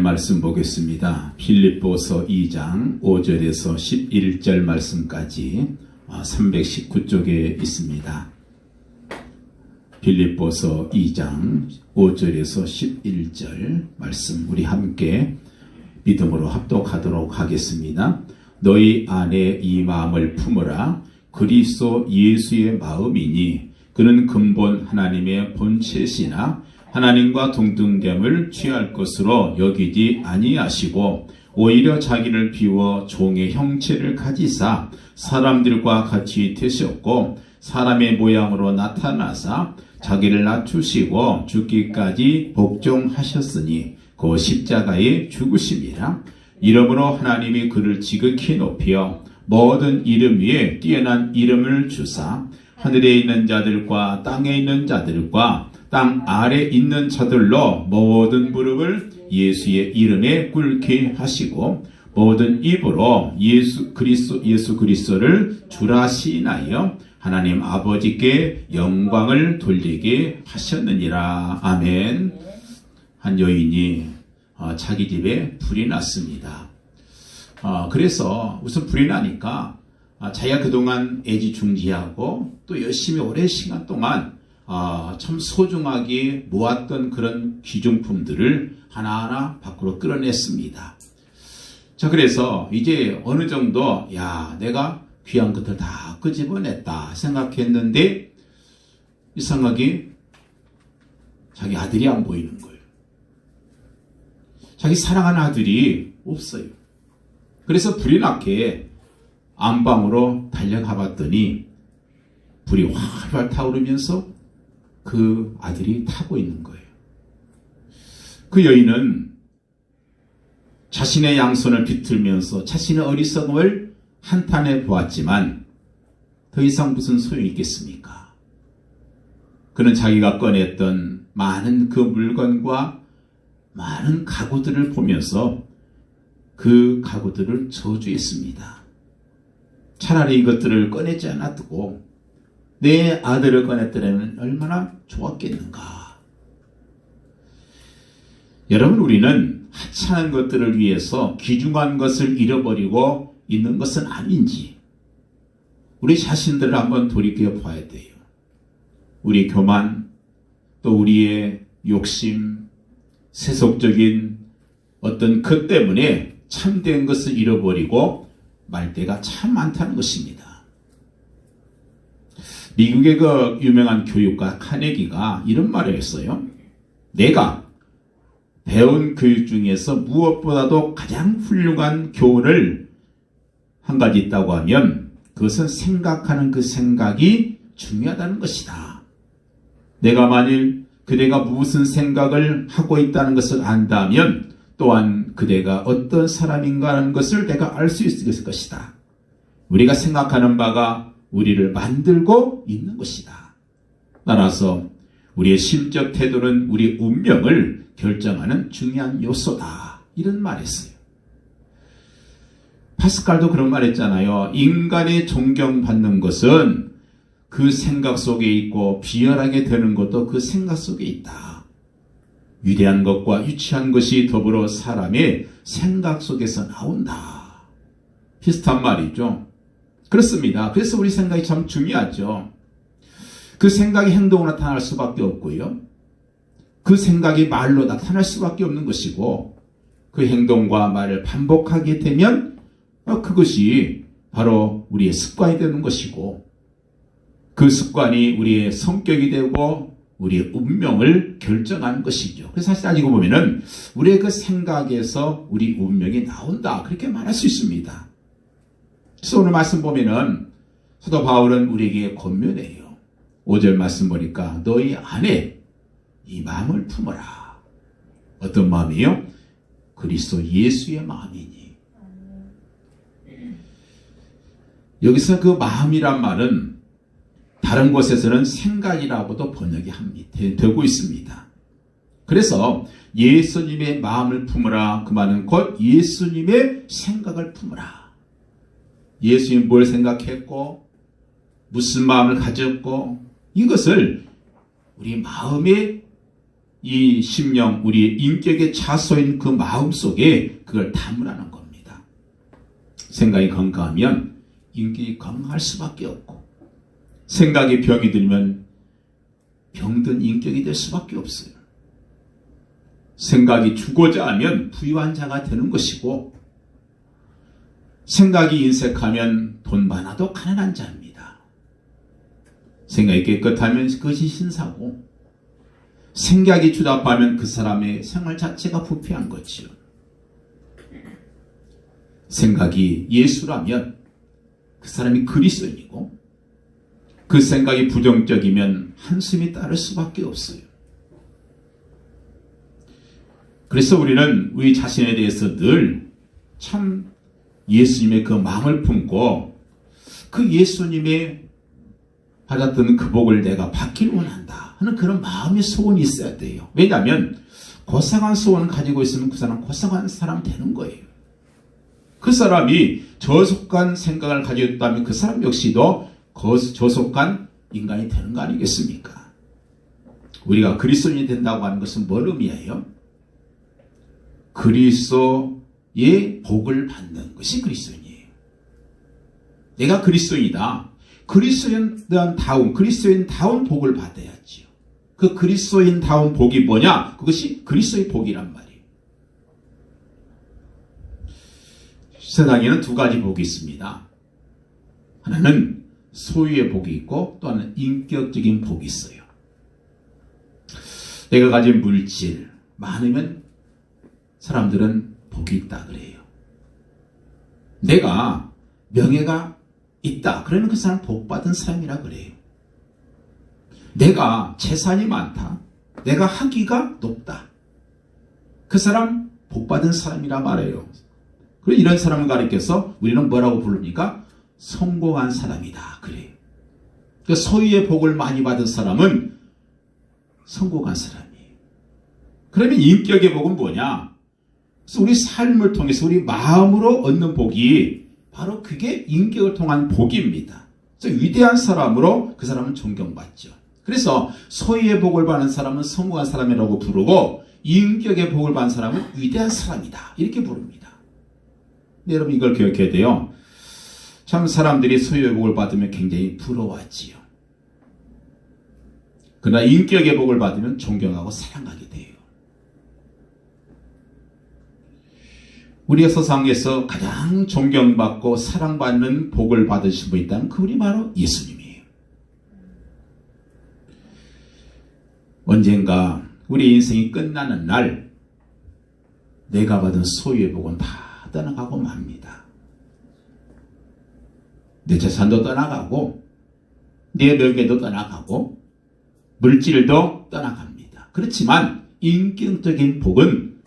말씀 보겠습니다. 빌립보서 2장 5절에서 11절 말씀까지 319쪽에 있습니다. 빌립보서 2장 5절에서 11절 말씀 우리 함께 믿음으로 합독하도록 하겠습니다. 너희 안에 이 마음을 품으라. 그리스도 예수의 마음이니 그는 근본 하나님의 본체시나 하나님과 동등됨을 취할 것으로 여기지 아니하시고 오히려 자기를 비워 종의 형체를 가지사 사람들과 같이 되셨고 사람의 모양으로 나타나사 자기를 낮추시고 죽기까지 복종하셨으니 그 십자가에 죽으심이라. 이러므로 하나님이 그를 지극히 높여 모든 이름 위에 뛰어난 이름을 주사 하늘에 있는 자들과 땅에 있는 자들과 땅 아래 있는 자들로 모든 무릎을 예수의 이름에 꿇게 하시고 모든 입으로 예수 그리스도를 주라 시인하여 하나님 아버지께 영광을 돌리게 하셨느니라. 아멘. 한 여인이 자기 집에 불이 났습니다. 그래서 우선 불이 나니까 자기가 그동안 애지중지하고 또 열심히 오랜 시간 동안 참 소중하게 모았던 그런 귀중품들을 하나하나 밖으로 끌어냈습니다. 자, 그래서 이제 어느 정도 내가 귀한 것들 다 끄집어냈다 생각했는데 이상하게 자기 아들이 안 보이는 거예요. 자기 사랑하는 아들이 없어요. 그래서 불이 나게 안방으로 달려가 봤더니 불이 활활 타오르면서 그 아들이 타고 있는 거예요. 그 여인은 자신의 양손을 비틀면서 자신의 어리석음을 한탄해 보았지만 더 이상 무슨 소용이 있겠습니까? 그는 자기가 꺼냈던 많은 그 물건과 많은 가구들을 보면서 그 가구들을 저주했습니다. 차라리 이것들을 꺼내지 않았고 내 아들을 꺼냈더라면 얼마나 좋았겠는가. 여러분, 우리는 하찮은 것들을 위해서 귀중한 것을 잃어버리고 있는 것은 아닌지 우리 자신들을 한번 돌이켜 봐야 돼요. 우리 교만, 또 우리의 욕심, 세속적인 어떤 것 때문에 참된 것을 잃어버리고 말 때가 참 많다는 것입니다. 미국의 그 유명한 교육가 카네기가 이런 말을 했어요. 내가 배운 교육 중에서 무엇보다도 가장 훌륭한 교훈을 한 가지 있다고 하면 그것은 생각하는 그 생각이 중요하다는 것이다. 내가 만일 그대가 무슨 생각을 하고 있다는 것을 안다면 또한 그대가 어떤 사람인가 하는 것을 내가 알 수 있을 것이다. 우리가 생각하는 바가 우리를 만들고 있는 것이다. 따라서 우리의 심적 태도는 우리 운명을 결정하는 중요한 요소다. 이런 말했어요. 파스칼도 그런 말 했잖아요. 인간의 존경받는 것은 그 생각 속에 있고 비열하게 되는 것도 그 생각 속에 있다. 위대한 것과 유치한 것이 더불어 사람의 생각 속에서 나온다. 비슷한 말이죠. 그렇습니다. 그래서 우리 생각이 참 중요하죠. 그 생각이 행동으로 나타날 수밖에 없고요. 그 생각이 말로 나타날 수밖에 없는 것이고 그 행동과 말을 반복하게 되면 그것이 바로 우리의 습관이 되는 것이고 그 습관이 우리의 성격이 되고 우리의 운명을 결정하는 것이죠. 그래서 사실 따지고 보면은 우리의 그 생각에서 우리 운명이 나온다. 그렇게 말할 수 있습니다. 그래서 오늘 말씀 보면은 사도 바울은 우리에게 권면해요. 5절 말씀 보니까 너희 안에 이 마음을 품어라. 어떤 마음이요? 그리스도 예수의 마음이니. 여기서 그 마음이란 말은 다른 곳에서는 생각이라고도 번역이 되고 있습니다. 그래서 예수님의 마음을 품으라. 그 말은 곧 예수님의 생각을 품으라. 예수님 뭘 생각했고 무슨 마음을 가졌고 이것을 우리 마음에 이 심령, 우리의 인격의 차소인 그 마음 속에 그걸 담으라는 겁니다. 생각이 건강하면 인격이 건강할 수밖에 없고, 생각이 병이 들면 병든 인격이 될 수밖에 없어요. 생각이 주고자 하면 부유한 자가 되는 것이고, 생각이 인색하면 돈 많아도 가난한 자입니다. 생각이 깨끗하면 그것이 신사고, 생각이 주답하면 그 사람의 생활 자체가 부패한 거지요. 생각이 예수라면 그 사람이 그리스도인이고, 그 생각이 부정적이면 한숨이 따를 수밖에 없어요. 그래서 우리는 우리 자신에 대해서 늘 참 예수님의 그 마음을 품고, 그 예수님의 받았던 그 복을 내가 받기를 원한다 하는 그런 마음의 소원이 있어야 돼요. 왜냐하면 고상한 소원을 가지고 있으면 그 사람 고상한 사람 되는 거예요. 그 사람이 저속한 생각을 가지고 있다면 그 사람 역시도 저속한 인간이 되는 거 아니겠습니까? 우리가 그리스도인이 된다고 하는 것은 뭘 의미해요? 그리스도의 복을 받는 것이 그리스도인이에요. 내가 그리스도인이다. 그리스도인다운 복을 받아야지요. 그 그리스도인다운 복이 뭐냐? 그것이 그리스도의 복이란 말이에요. 세상에는 두 가지 복이 있습니다. 하나는 소유의 복이 있고, 또 하나는 인격적인 복이 있어요. 내가 가진 물질 많으면 사람들은 복이 있다 그래요. 내가 명예가 있다 그러면 그 사람 복받은 사람이라 그래요. 내가 재산이 많다, 내가 학위가 높다, 그 사람 복받은 사람이라 말해요. 그리고 이런 사람을 가리켜서 우리는 뭐라고 부릅니까? 성공한 사람이다 그래요. 그 소유의 복을 많이 받은 사람은 성공한 사람이에요. 그러면 인격의 복은 뭐냐? 그래서 우리 삶을 통해서 우리 마음으로 얻는 복이 바로 그게 인격을 통한 복입니다. 그래서 위대한 사람으로 그 사람은 존경받죠. 그래서 소유의 복을 받는 사람은 성공한 사람이라고 부르고, 인격의 복을 받는 사람은 위대한 사람이다 이렇게 부릅니다. 네, 여러분 이걸 기억해야 돼요. 참 사람들이 소유의 복을 받으면 굉장히 부러워하지요. 그러나 인격의 복을 받으면 존경하고 사랑하게 돼요. 우리의 세상에서 가장 존경받고 사랑받는 복을 받으신 분이 있다면 그분이 바로 예수님이에요. 언젠가 우리 인생이 끝나는 날 내가 받은 소유의 복은 다 떠나가고 맙니다. 내 재산도 떠나가고, 내 명예도 떠나가고, 물질도 떠나갑니다. 그렇지만 인격적인 복은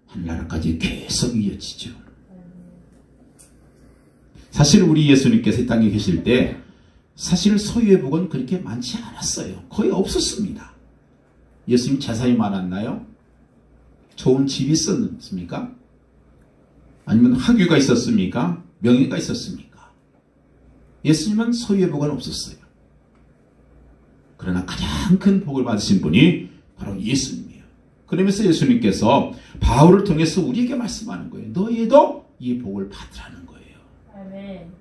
하늘나라까지 계속 이어지죠. 사실 우리 예수님께서 이 땅에 계실 때 사실 소유의 복은 그렇게 많지 않았어요. 거의 없었습니다. 예수님 재산이 많았나요? 좋은 집이 있었습니까? 아니면 학위가 있었습니까? 명예가 있었습니까? 예수님은 소유의 복은 없었어요. 그러나 가장 큰 복을 받으신 분이 바로 예수님이에요. 그러면서 예수님께서 바울을 통해서 우리에게 말씀하는 거예요. 너희도 이 복을 받으라는 거예요. 아멘.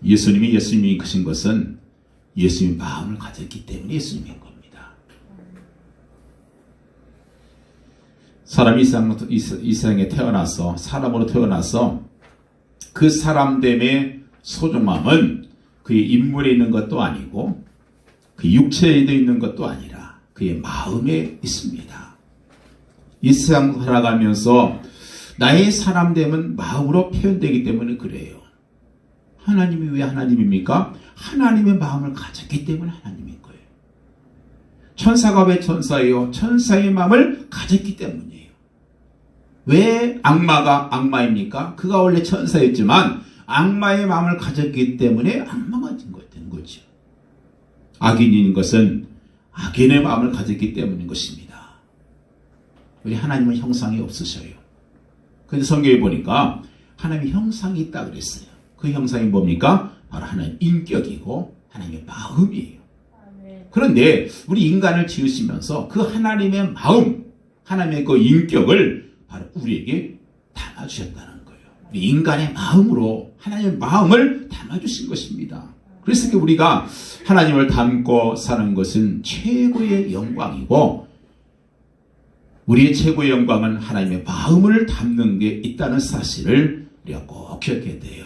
예수님이 예수님이 크신 것은 예수님의 마음을 가졌기 때문에 예수님인 겁니다. 사람이 이 세상에 태어나서, 사람으로 태어나서 그 사람됨의 소중함은 그의 인물에 있는 것도 아니고 그 육체에 있는 것도 아니라 그의 마음에 있습니다. 이 세상 살아가면서 나의 사람됨은 마음으로 표현되기 때문에 그래요. 하나님이 왜 하나님입니까? 하나님의 마음을 가졌기 때문에 하나님인 거예요. 천사가 왜 천사예요? 천사의 마음을 가졌기 때문이에요. 왜 악마가 악마입니까? 그가 원래 천사였지만 악마의 마음을 가졌기 때문에 악마가 된 거죠. 악인인 것은 악인의 마음을 가졌기 때문인 것입니다. 우리 하나님은 형상이 없으셔요. 그런데 성경에 보니까 하나님의 형상이 있다 그랬어요. 그 형상이 뭡니까? 바로 하나님의 인격이고 하나님의 마음이에요. 그런데 우리 인간을 지으시면서 그 하나님의 마음, 하나님의 그 인격을 바로 우리에게 담아주셨다는 거예요. 우리 인간의 마음으로 하나님의 마음을 담아주신 것입니다. 그래서 우리가 하나님을 닮고 사는 것은 최고의 영광이고, 우리의 최고의 영광은 하나님의 마음을 담는 게 있다는 사실을 우리가 꼭 기억해야 돼요.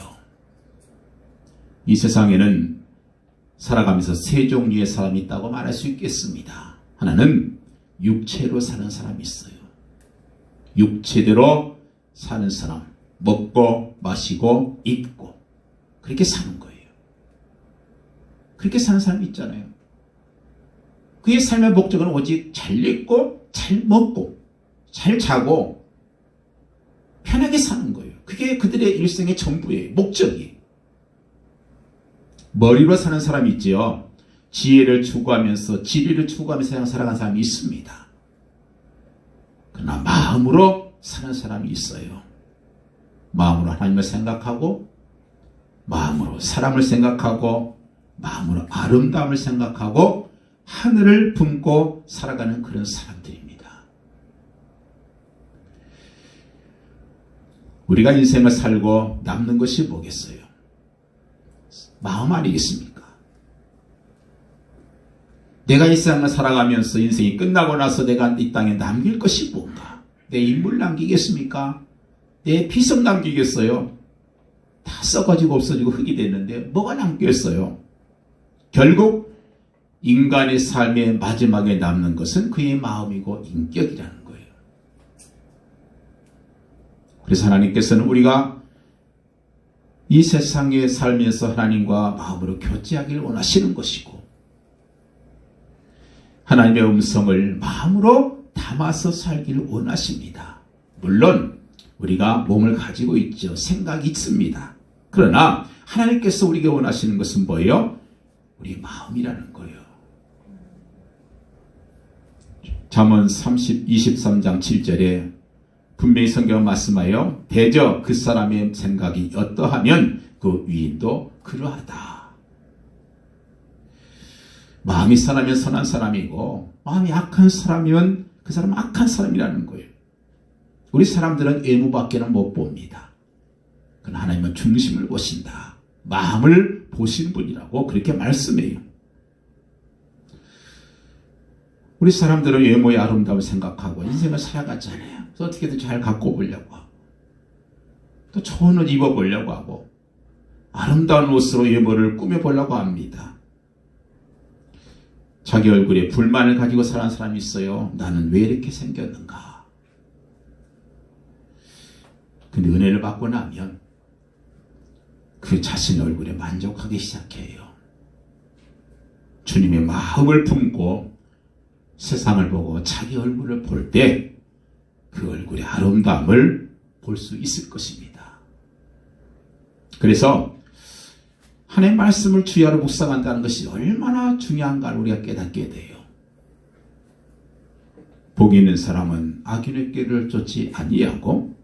이 세상에는 살아가면서 세 종류의 사람이 있다고 말할 수 있겠습니다. 하나는 육체로 사는 사람이 있어요. 육체대로 사는 사람, 먹고 마시고 입고 그렇게 사는 거예요. 그렇게 사는 사람이 있잖아요. 그의 삶의 목적은 오직 잘 입고 잘 먹고 잘 자고 편하게 사는 거예요. 그게 그들의 일생의 전부예요. 목적이. 머리로 사는 사람이 있지요. 지혜를 추구하면서 지리를 추구하면서 살아가는 사람이 있습니다. 그러나 마음으로 사는 사람이 있어요. 마음으로 하나님을 생각하고, 마음으로 사람을 생각하고, 마음으로 아름다움을 생각하고 하늘을 품고 살아가는 그런 사람들입니다. 우리가 인생을 살고 남는 것이 뭐겠어요? 마음 아니겠습니까? 내가 이 세상을 살아가면서 인생이 끝나고 나서 내가 이 땅에 남길 것이 뭔가? 내 인물 남기겠습니까? 내 피석 남기겠어요? 다 썩어지고 없어지고 흙이 됐는데 뭐가 남겠어요? 결국 인간의 삶의 마지막에 남는 것은 그의 마음이고 인격이라는 거예요. 그래서 하나님께서는 우리가 이 세상에 살면서 하나님과 마음으로 교제하기를 원하시는 것이고, 하나님의 음성을 마음으로 담아서 살기를 원하십니다. 물론 우리가 몸을 가지고 있죠. 생각이 있습니다. 그러나 하나님께서 우리에게 원하시는 것은 뭐예요? 우리 마음이라는 거예요. 잠언 23장 7절에 분명히 성경은 말씀하여 대저 그 사람의 생각이 어떠하면 그 위인도 그러하다. 마음이 선하면 선한 사람이고, 마음이 악한 사람이면 그 사람은 악한 사람이라는 거예요. 우리 사람들은 외모밖에는 못 봅니다. 그러나 하나님은 중심을 보신다. 마음을 보시는 분이라고 그렇게 말씀해요. 우리 사람들은 외모의 아름다움을 생각하고 인생을 살아갔잖아요. 그래서 어떻게든 잘 갖고 보려고 하고, 또 좋은 옷 입어보려고 하고, 아름다운 옷으로 외모를 꾸며보려고 합니다. 자기 얼굴에 불만을 가지고 살아가는 사람이 있어요. 나는 왜 이렇게 생겼는가? 근데 은혜를 받고 나면 그 자신의 얼굴에 만족하기 시작해요. 주님의 마음을 품고 세상을 보고 자기 얼굴을 볼 때 그 얼굴의 아름다움을 볼 수 있을 것입니다. 그래서 하나님의 말씀을 주야로 묵상한다는 것이 얼마나 중요한가를 우리가 깨닫게 돼요. 복 있는 사람은 악인의 길을 쫓지 아니하고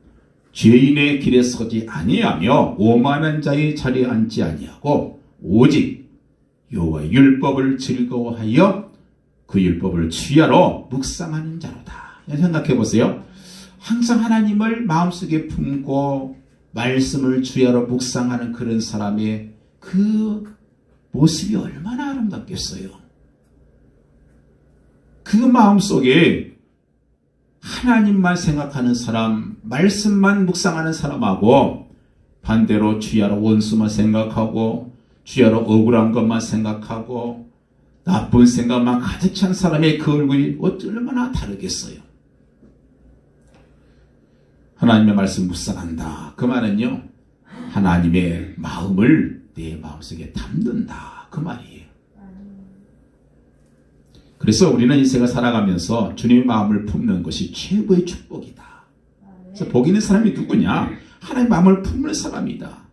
죄인의 길에 서지 아니하며 오만한 자의 자리에 앉지 아니하고 오직 여호와의 율법을 즐거워하여 그 율법을 주야로 묵상하는 자로다. 생각해 보세요. 항상 하나님을 마음속에 품고 말씀을 주야로 묵상하는 그런 사람의 그 모습이 얼마나 아름답겠어요. 그 마음속에 하나님만 생각하는 사람, 말씀만 묵상하는 사람하고 반대로 주야로 원수만 생각하고 주야로 억울한 것만 생각하고 나쁜 생각만 가득 찬 사람의 그 얼굴이 얼마나 다르겠어요. 하나님의 말씀 묵상한다. 그 말은요, 하나님의 마음을 내 마음속에 담는다. 그 말이에요. 그래서 우리는 인생을 살아가면서 주님의 마음을 품는 것이 최고의 축복이다. 그래서 복 있는 사람이 누구냐? 하나님의 마음을 품는 사람이다.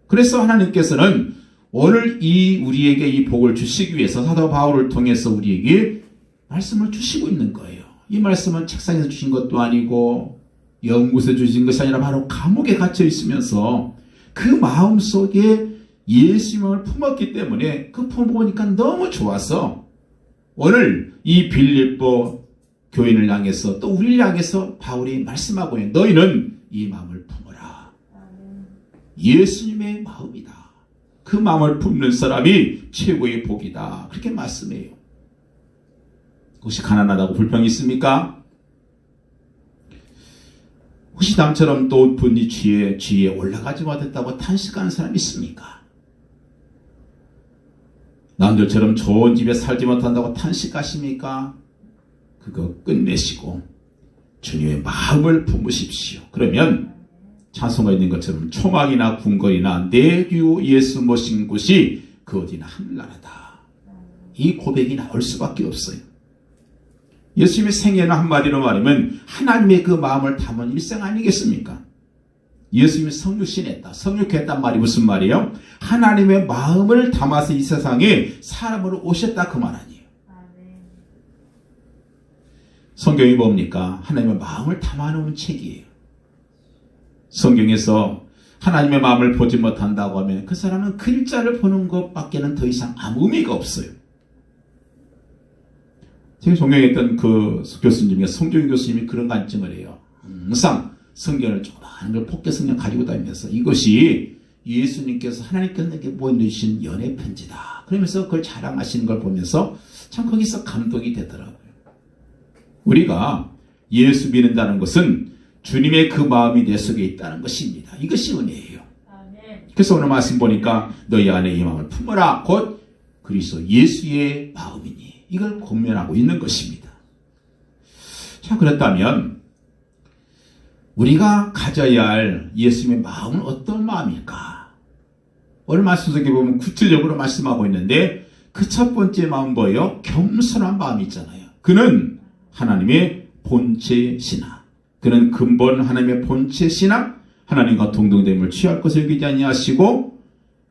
그래서 하나님께서는 오늘 우리에게 이 복을 주시기 위해서 사도 바울을 통해서 우리에게 말씀을 주시고 있는 거예요. 이 말씀은 책상에서 주신 것도 아니고 연구소에 주신 것이 아니라 바로 감옥에 갇혀 있으면서 그 마음속에 예수님을 품었기 때문에 그 품어보니까 너무 좋아서 오늘 이 빌립보 교인을 향해서 또 우리를 향해서 바울이 말씀하고 있는 너희는 이 마음을 품어라. 예수님의 마음이다. 그 마음을 품는 사람이 최고의 복이다. 그렇게 말씀해요. 혹시 가난하다고 불평이 있습니까? 혹시 남처럼 또 분이 쥐에 올라가지 못했다고 탄식하는 사람이 있습니까? 남들처럼 좋은 집에 살지 못한다고 탄식하십니까? 그거 끝내시고 주님의 마음을 품으십시오. 그러면 찬송가 있는 것처럼 초막이나 궁궐이나 내규 예수 모신 곳이 그 어디나 하늘나라다. 이 고백이 나올 수밖에 없어요. 예수님의 생애는 한마디로 말하면 하나님의 그 마음을 담은 일생 아니겠습니까? 예수님이 성육신했다. 성육했단 말이 무슨 말이에요? 하나님의 마음을 담아서 이 세상에 사람으로 오셨다 그 말 아니에요. 성경이 뭡니까? 하나님의 마음을 담아놓은 책이에요. 성경에서 하나님의 마음을 보지 못한다고 하면 그 사람은 글자를 보는 것밖에는 더 이상 아무 의미가 없어요. 제가 존경했던 그 교수님이 성종 교수님이 그런 간증을 해요. 항상 성경을 조그마한 걸 폭개 성경 가지고 다니면서 이것이 예수님께서 하나님께서 내게 보내주신 연애 편지다. 그러면서 그걸 자랑하시는 걸 보면서 참 거기서 감동이 되더라고요. 우리가 예수 믿는다는 것은 주님의 그 마음이 내 속에 있다는 것입니다. 이것이 은혜예요. 그래서 오늘 말씀 보니까 너희 안에 이 마음을 품어라. 곧 그리스도 예수의 마음이니 이걸 권면하고 있는 것입니다. 자, 그렇다면 우리가 가져야 할 예수님의 마음은 어떤 마음일까? 오늘 말씀 속에 보면 구체적으로 말씀하고 있는데 그 첫 번째 마음 뭐예요? 겸손한 마음이 있잖아요. 그는 하나님의 본체 신앙. 그는 근본 하나님의 본체 신앙, 하나님과 동등됨을 취할 것을 여기지 아니하시고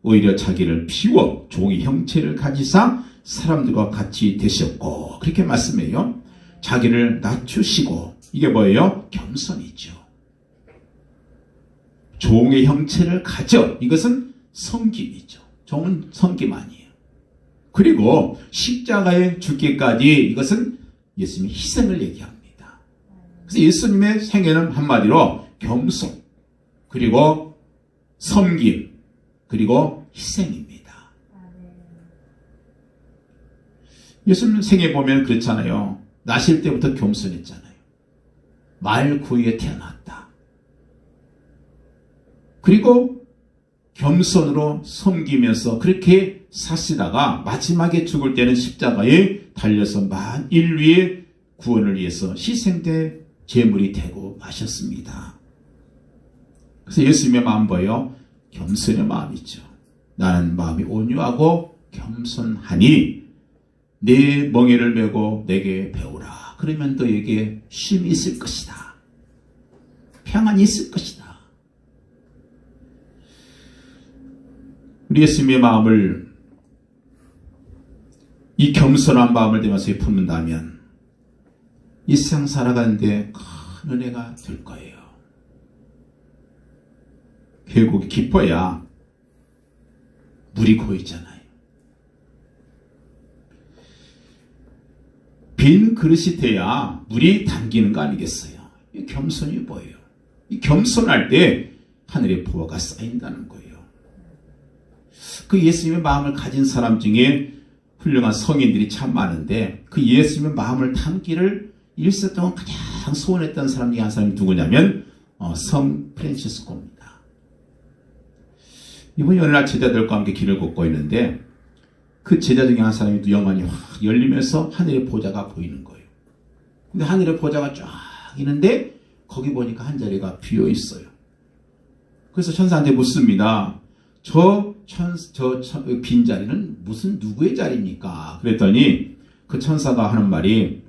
오히려 자기를 비워 종의 형체를 가지사 사람들과 같이 되셨고 그렇게 말씀해요. 자기를 낮추시고 이게 뭐예요? 겸손이죠. 종의 형체를 가져 이것은 섬김이죠. 종은 섬김 아니에요. 그리고 십자가에 죽기까지 이것은 예수님의 희생을 얘기합니다. 그래서 예수님의 생애는 한마디로 겸손 그리고 섬김 그리고 희생입니다. 예수님 생애 보면 그렇잖아요. 나실 때부터 겸손했잖아요. 말 구유에 태어났다. 그리고 겸손으로 섬기면서 그렇게 사시다가 마지막에 죽을 때는 십자가에 달려서 만인류의 구원을 위해서 희생된 제물이 되고 마셨습니다. 그래서 예수님의 마음 뭐예요? 겸손의 마음이죠. 나는 마음이 온유하고 겸손하니 내 멍에를 메고 내게 배우라. 그러면 너에게 쉼이 있을 것이다. 평안이 있을 것이다. 우리 예수님의 마음을 이 겸손한 마음을 대면서 품는다면 이 세상 살아가는데 큰 은혜가 될 거예요. 결국 기뻐야 물이 고이잖아요. 빈 그릇이 돼야 물이 담기는 거 아니겠어요? 이 겸손이 뭐예요? 이 겸손할 때 하늘의 보화가 쌓인다는 거예요. 그 예수님의 마음을 가진 사람 중에 훌륭한 성인들이 참 많은데 그 예수님의 마음을 담기를 일생 동안 가장 소원했던 사람 중에 한 사람이 누구냐면 성 프란치스코입니다. 이분이 어느 날 제자들과 함께 길을 걷고 있는데 그 제자 중에 한 사람이 또 영안이 확 열리면서 하늘의 보좌가 보이는 거예요. 근데 하늘의 보좌가 쫙 있는데 거기 보니까 한 자리가 비어 있어요. 그래서 천사한테 묻습니다. 저 빈자리는 무슨 누구의 자리입니까? 그랬더니 그 천사가 하는 말이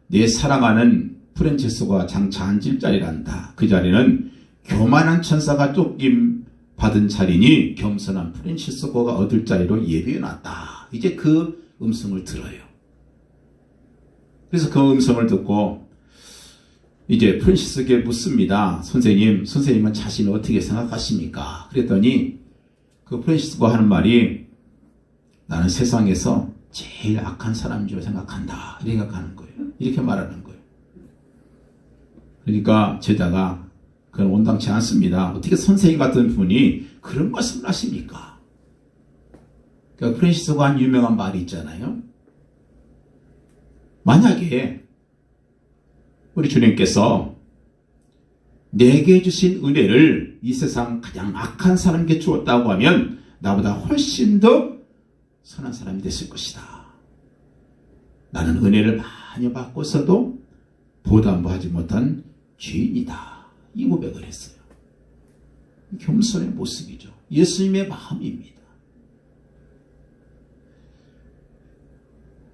내 사랑하는 프란치스코가 장차 앉을 자리란다. 그 자리는 교만한 천사가 쫓김 받은 자리니 겸손한 프란치스코가 얻을 자리로 예비해놨다. 이제 그 음성을 들어요. 그래서 그 음성을 듣고 이제 프란치스코에게 묻습니다. 선생님은 자신을 어떻게 생각하십니까? 그랬더니 그 프란치스코가 하는 말이 나는 세상에서 제일 악한 사람인 줄 생각한다. 이렇게 생각하는 거예요. 이렇게 말하는 거예요. 그러니까 제자가 그건 온당치 않습니다. 어떻게 선생님 같은 분이 그런 말씀을 하십니까? 그러니까 프랜시스가 한 유명한 말이 있잖아요. 만약에 우리 주님께서 내게 주신 은혜를 이 세상 가장 악한 사람에게 주었다고 하면 나보다 훨씬 더 선한 사람이 됐을 것이다. 나는 은혜를 많이 받고서도 보담하지 못한 죄인이다. 이 고백을 했어요. 겸손의 모습이죠. 예수님의 마음입니다.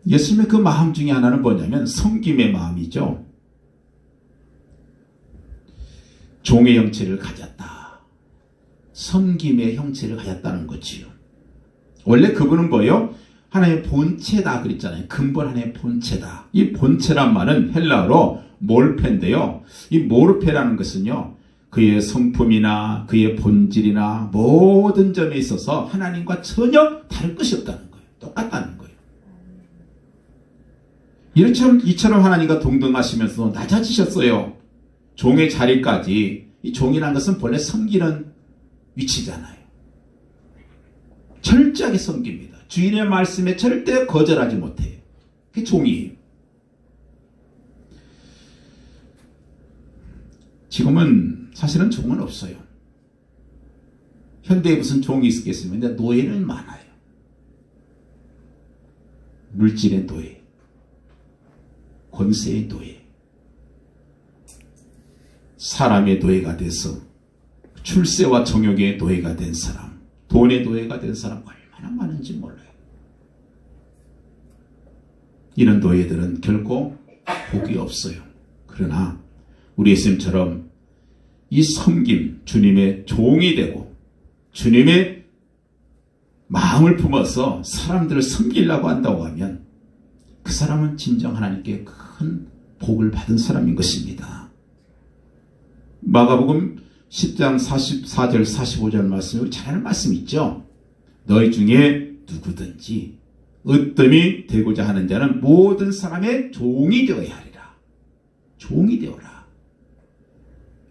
예수님의 그 마음 중에 하나는 뭐냐면 섬김의 마음이죠. 종의 형체를 가졌다. 섬김의 형체를 가졌다는 거지요. 원래 그분은 뭐예요? 하나님의 본체다 그랬잖아요. 근본 하나님의 본체다. 이 본체란 말은 헬라어로 몰페인데요. 이 몰페라는 것은요. 그의 성품이나 그의 본질이나 모든 점에 있어서 하나님과 전혀 다를 것이 없다는 거예요. 똑같다는 거예요. 이처럼 하나님과 동등하시면서 낮아지셨어요. 종의 자리까지. 이 종이라는 것은 본래 섬기는 위치잖아요. 철저하게 섬깁니다. 주인의 말씀에 절대 거절하지 못해요. 그게 종이에요. 지금은 사실은 종은 없어요. 현대에 무슨 종이 있겠습니까? 근데 노예는 많아요. 물질의 노예, 권세의 노예, 사람의 노예가 돼서 출세와 정욕의 노예가 된 사람, 돈의 노예가 된 사람 얼마나 많은지 몰라요. 이런 노예들은 결코 복이 없어요. 그러나 우리 예수님처럼 이 섬김, 주님의 종이 되고 주님의 마음을 품어서 사람들을 섬기려고 한다고 하면 그 사람은 진정 하나님께 큰 복을 받은 사람인 것입니다. 마가복음 10장 44절 45절 말씀이 잘 아는 말씀 있죠. 너희 중에 누구든지 으뜸이 되고자 하는 자는 모든 사람의 종이 되어야 하리라. 종이 되어라.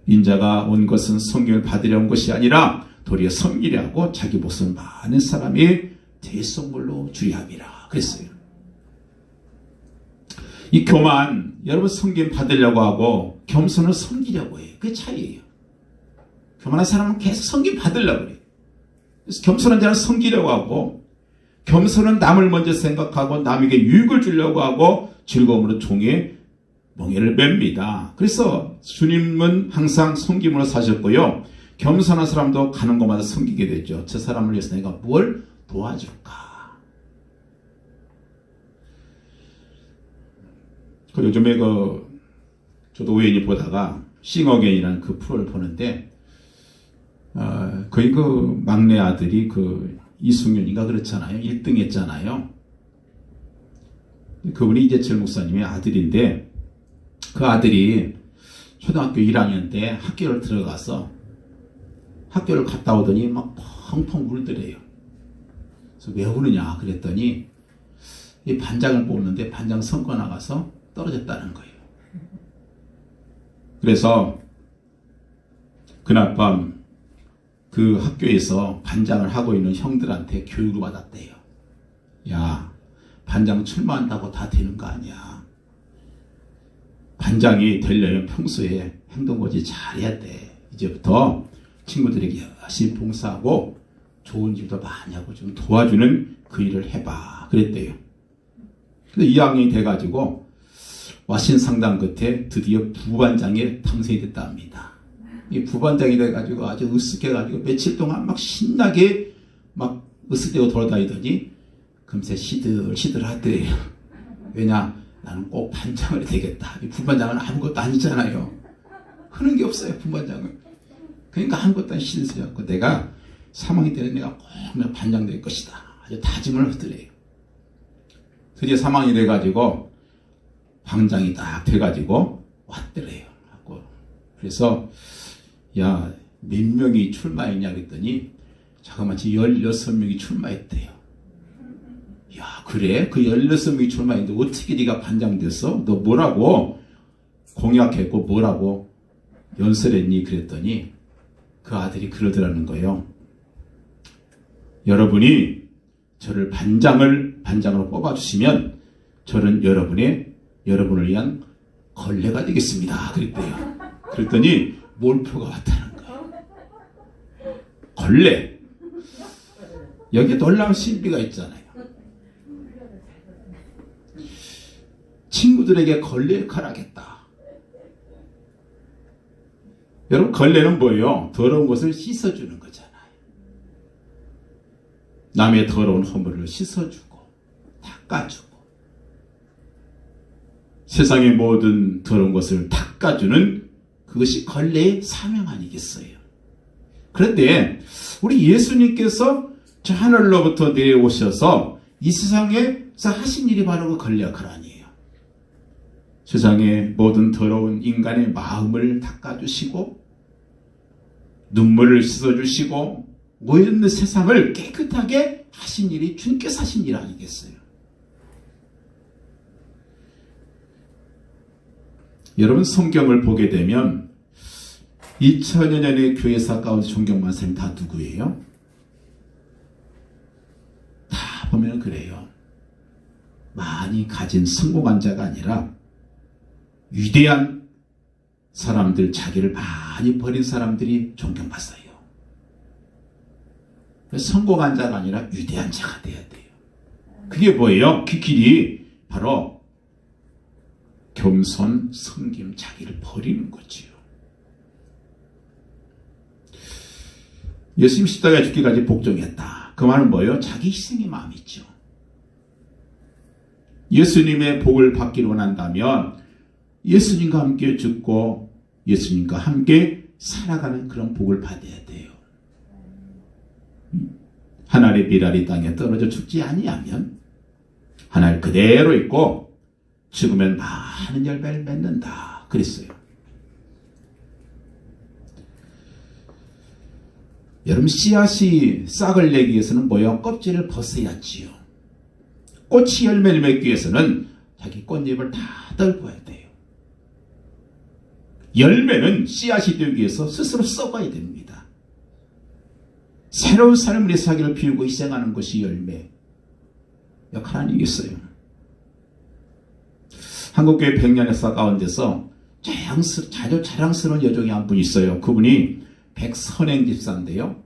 인자가 온 것은 섬김을 받으려 온 것이 아니라 도리어 섬기려 하고 자기 목숨을 많은 사람의 대속물로 주려 함이라. 그랬어요. 이 교만, 여러분 섬김 받으려고 하고 겸손을 섬기려고 해요. 그게 차이예요. 교만한 사람은 계속 섬김 받으려고 그래요. 그래서 겸손한 자는 섬기려고 하고, 겸손은 남을 먼저 생각하고 남에게 유익을 주려고 하고 즐거움으로 종의 멍에를 맵니다. 그래서 주님은 항상 섬김으로 사셨고요. 겸손한 사람도 가는 곳마다 섬기게 되죠. 저 사람을 위해서 내가 뭘 도와줄까? 요즘에 저도 우연히 보다가 싱어게인이라는 그 프로를 보는데, 거의 그 막내 아들이 이승윤인가 그렇잖아요. 1등 했잖아요. 그분이 이재철 목사님의 아들인데, 그 아들이 초등학교 1학년 때 학교를 들어가서 학교를 갔다 오더니 막 펑펑 울더래요. 그래서 왜 우느냐 그랬더니 이 반장을 뽑는데 반장 선거 나가서 떨어졌다는 거예요. 그래서 그날 밤 그 학교에서 반장을 하고 있는 형들한테 교육을 받았대요. 야, 반장 출마한다고 다 되는 거 아니야. 반장이 되려면 평소에 행동거지 잘해야 돼. 이제부터 친구들에게 열심히 봉사하고 좋은 일도 많이 하고 좀 도와주는 그 일을 해봐. 그랬대요. 근데 2학년이 돼가지고 와신 상담 끝에 드디어 부반장에 당선이 됐다 합니다. 이 부반장이 돼가지고 아주 으쓱해가지고 며칠 동안 막 신나게 막 으쓱대고 돌아다니더니 금세 시들시들 하더래요. 왜냐? 나는 꼭 반장을 되겠다. 이 부반장은 아무것도 아니잖아요. 하는 게 없어요, 부반장은. 그러니까 아무것도 아니 시들시들하고 내가 3학년 때는 내가 꼭 반장 될 것이다. 아주 다짐을 하더래요. 드디어 3학년이 돼가지고 반장이 딱 돼가지고 왔더래요. 그래서 야, 몇 명이 출마했냐 그랬더니 자그마치 16명이 출마했대요. 야, 그래? 그 16명이 출마했는데 어떻게 네가 반장됐어? 너 뭐라고 공약했고 뭐라고 연설했니? 그랬더니 그 아들이 그러더라는 거예요. 여러분이 저를 반장으로 뽑아주시면 저는 여러분을 위한 걸레가 되겠습니다. 그랬대요. 그랬더니 몰표가 왔다는 거예요. 걸레. 여기에 놀라운 신비가 있잖아요. 친구들에게 걸레 역할하겠다. 여러분, 걸레는 뭐예요? 더러운 것을 씻어주는 거잖아요. 남의 더러운 허물을 씻어주고 닦아주고 세상의 모든 더러운 것을 닦아주는 그것이 걸레의 사명 아니겠어요? 그런데 우리 예수님께서 저 하늘로부터 내려오셔서 이 세상에서 하신 일이 바로 그 걸레 역할 아니에요. 세상의 모든 더러운 인간의 마음을 닦아주시고 눈물을 씻어주시고 모든 세상을 깨끗하게 하신 일이 주님께서 하신 일 아니겠어요? 여러분, 성경을 보게 되면 2000여 년의 교회사 가운데 존경받는 사람이 다 누구예요? 다 보면 그래요. 많이 가진 성공한 자가 아니라 위대한 사람들, 자기를 많이 버린 사람들이 존경받아요. 성공한 자가 아니라 위대한 자가 돼야 돼요. 그게 뭐예요? 그 길이 바로 겸손, 섬김, 자기를 버리는 거지요. 예수님 십자가에 죽기까지 복종했다. 그 말은 뭐예요? 자기 희생의 마음이 있죠. 예수님의 복을 받기를 원한다면 예수님과 함께 죽고 예수님과 함께 살아가는 그런 복을 받아야 돼요. 하늘의 비랄이 땅에 떨어져 죽지 아니하면 하늘 그대로 있고 죽으면 많은 열매를 맺는다. 그랬어요. 여러분, 씨앗이 싹을 내기 위해서는 뭐예요? 껍질을 벗어야지요. 꽃이 열매를 맺기 위해서는 자기 꽃잎을 다 떨궈야 돼요. 열매는 씨앗이 되기 위해서 스스로 썩어야 됩니다. 새로운 삶의 사기를 피우고 희생하는 것이 열매 역할 아니겠어요? 한국교회 100년 역사 가운데서 자랑스러운 여종이 한 분 있어요. 그분이 백선행 집사인데요.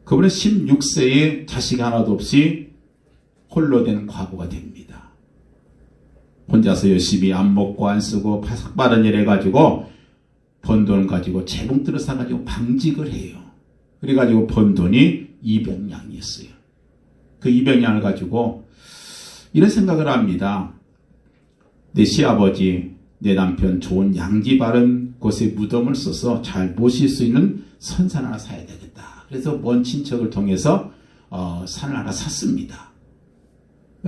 그분은 16세에 자식 하나도 없이 홀로 된 과부가 됩니다. 혼자서 열심히 안 먹고 안 쓰고 바삭바른 일 해가지고 번 돈 가지고 재봉틀을 사가지고 방직을 해요. 그래가지고 번 돈이 200냥이었어요. 그 200냥을 가지고 이런 생각을 합니다. 내 시아버지, 내 남편 좋은 양지 바른 곳에 무덤을 써서 잘 모실 수 있는 선산 하나 사야 되겠다. 그래서 먼 친척을 통해서 산을 하나 샀습니다.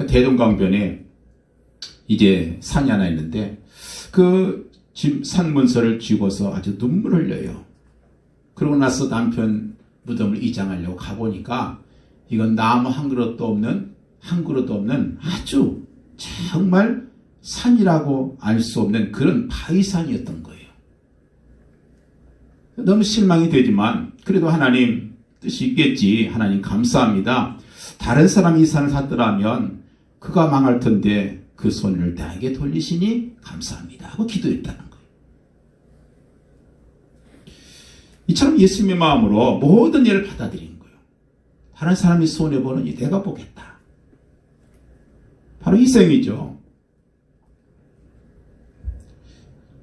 대동강변에 이제 산이 하나 있는데 그 산 문서를 쥐고서 아주 눈물을 흘려요. 그러고 나서 남편 무덤을 이장하려고 가보니까 이건 나무 한 그릇도 없는 아주 정말 산이라고 알 수 없는 그런 바위산이었던 거예요. 너무 실망이 되지만 그래도 하나님 뜻이 있겠지. 하나님 감사합니다. 다른 사람이 이 산을 샀더라면 그가 망할 텐데 그 손을 나에게 돌리시니 감사합니다 하고 기도했다는 거예요. 이처럼 예수님의 마음으로 모든 일을 받아들이는 거예요. 다른 사람이 손해보느니 내가 보겠다. 바로 희생이죠.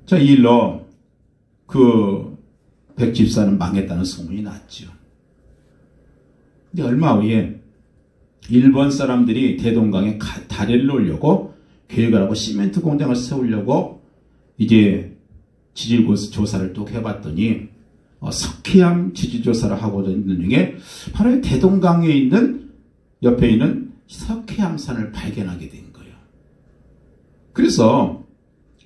자, 이 일로 그 백집사는 망했다는 소문이 났죠. 근데 얼마 후에 일본 사람들이 대동강에 다리를 놓으려고 계획을 하고 시멘트 공장을 세우려고 이제 지질 조사를 또 해봤더니 석회암 지질 조사를 하고 있는 중에 바로 대동강에 있는 옆에 있는 석회암산을 발견하게 된 거예요. 그래서